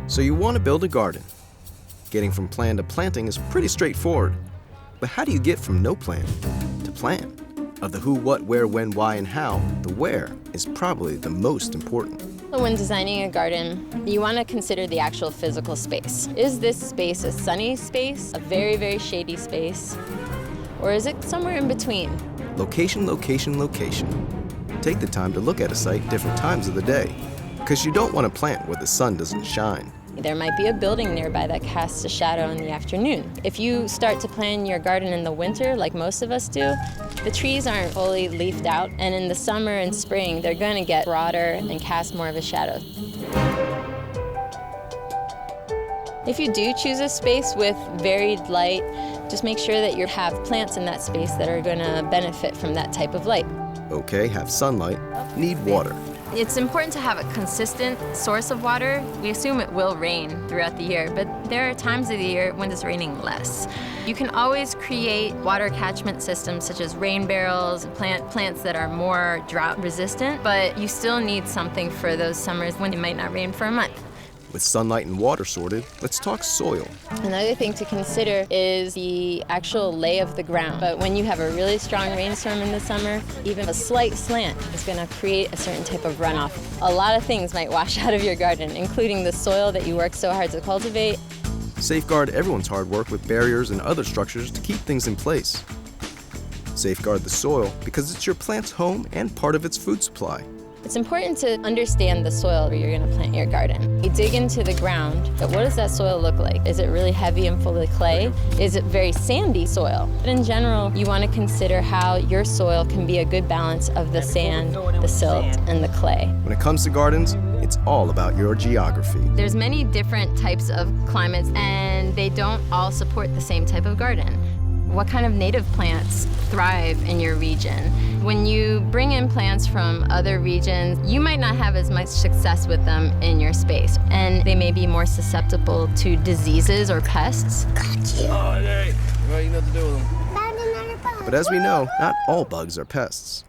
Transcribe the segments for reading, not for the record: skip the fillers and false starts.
So you want to build a garden. Getting from plan to planting is pretty straightforward. But how do you get from no plan to plan? Of the who, what, where, when, why, and how, the where is probably the most important. When designing a garden, you want to consider the actual physical space. Is this space a sunny space, a very, very shady space, or is it somewhere in between? Location, location, location. Take the time to look at a site different times of the day, because you don't want to plant where the sun doesn't shine. There might be a building nearby that casts a shadow in the afternoon. If you start to plan your garden in the winter, like most of us do, the trees aren't fully leafed out, and in the summer and spring, they're going to get broader and cast more of a shadow. If you do choose a space with varied light, just make sure that you have plants in that space that are going to benefit from that type of light. Okay, have sunlight, need water. It's important to have a consistent source of water. We assume it will rain throughout the year, but there are times of the year when it's raining less. You can always create water catchment systems such as rain barrels, plants that are more drought resistant, but you still need something for those summers when it might not rain for a month. With sunlight and water sorted, let's talk soil. Another thing to consider is the actual lay of the ground. But when you have a really strong rainstorm in the summer, even a slight slant is going to create a certain type of runoff. A lot of things might wash out of your garden, including the soil that you work so hard to cultivate. Safeguard everyone's hard work with barriers and other structures to keep things in place. Safeguard the soil because it's your plant's home and part of its food supply. It's important to understand the soil where you're going to plant your garden. You dig into the ground, but what does that soil look like? Is it really heavy and full of clay? Is it very sandy soil? But in general, you want to consider how your soil can be a good balance of the sand, the silt, and the clay. When it comes to gardens, it's all about your geography. There's many different types of climates, and they don't all support the same type of garden. What kind of native plants thrive in your region? When you bring in plants from other regions, you might not have as much success with them in your space, and they may be more susceptible to diseases or pests. Oh, hey, well, you know what to do with them. But as we know, not all bugs are pests.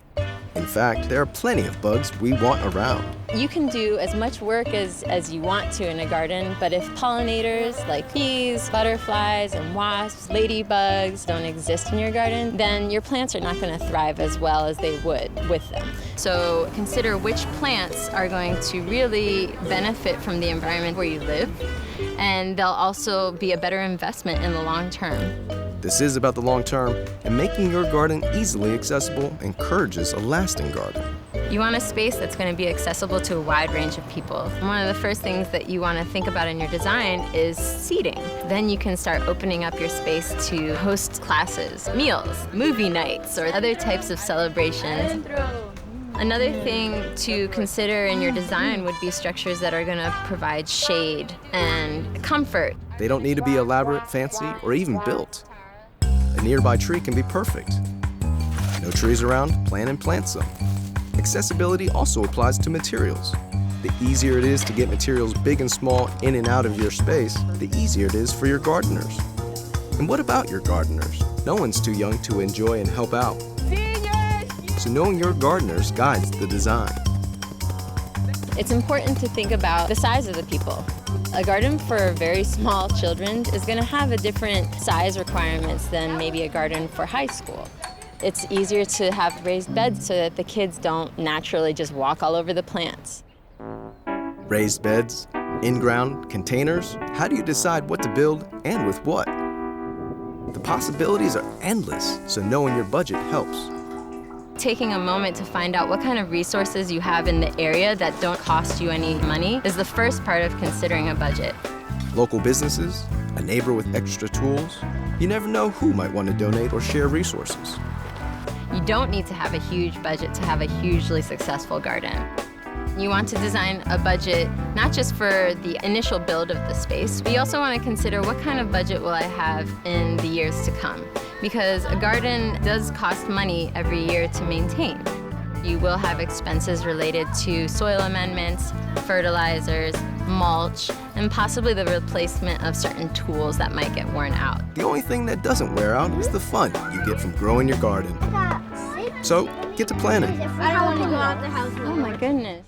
In fact, there are plenty of bugs we want around. You can do as much work as you want to in a garden, but if pollinators like bees, butterflies, and wasps, ladybugs don't exist in your garden, then your plants are not going to thrive as well as they would with them. So consider which plants are going to really benefit from the environment where you live, and they'll also be a better investment in the long term. This is about the long term, and making your garden easily accessible encourages a lasting garden. You want a space that's going to be accessible to a wide range of people. One of the first things that you want to think about in your design is seating. Then you can start opening up your space to host classes, meals, movie nights, or other types of celebrations. Another thing to consider in your design would be structures that are going to provide shade and comfort. They don't need to be elaborate, fancy, or even built. A nearby tree can be perfect. No trees around, plan and plant some. Accessibility also applies to materials. The easier it is to get materials big and small in and out of your space, the easier it is for your gardeners. And what about your gardeners? No one's too young to enjoy and help out. So knowing your gardeners guides the design. It's important to think about the size of the people. A garden for very small children is going to have a different size requirements than maybe a garden for high school. It's easier to have raised beds so that the kids don't naturally just walk all over the plants. Raised beds, in-ground, containers, how do you decide what to build and with what? The possibilities are endless, so knowing your budget helps. Taking a moment to find out what kind of resources you have in the area that don't cost you any money is the first part of considering a budget. Local businesses, a neighbor with extra tools, you never know who might want to donate or share resources. You don't need to have a huge budget to have a hugely successful garden. You want to design a budget not just for the initial build of the space, but you also want to consider what kind of budget will I have in the years to come. Because a garden does cost money every year to maintain. You will have expenses related to soil amendments, fertilizers, mulch, and possibly the replacement of certain tools that might get worn out. The only thing that doesn't wear out is the fun you get from growing your garden. So, get to planning. I don't want to go out the house. Oh my goodness.